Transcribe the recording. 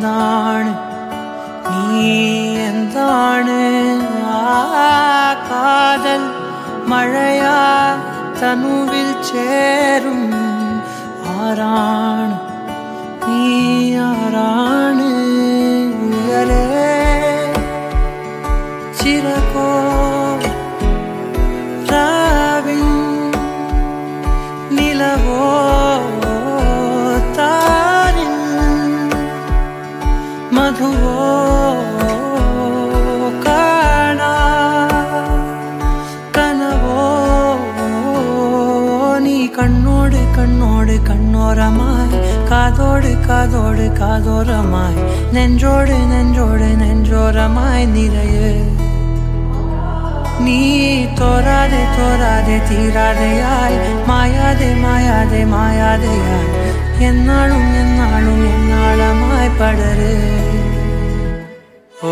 എന്താണ് നീ എന്താണ് കാതൽ മഴയാ തനുവിൽ ചേരും ആരാണ് നീ ആരാണ് ഉയരേ ചിരകോ രാവിൻ നിലവോ താരിൻ മധുവോ കാണാ കനവോ നീ കണ്ണോട് കണ്ണോട് കണ്ണോരമായി കാതോട് കാതോട് കാതോരമായി നെഞ്ചോട് നെഞ്ചോട് നെഞ്ചോരമായി നിറയെ നീ തോരാതെ തോരാതെ തീരാതെയായി മായാതെ മായാതെ മായാതെയായി എന്നാളും എന്നാളും എന്നാളമായി പടര് ഓ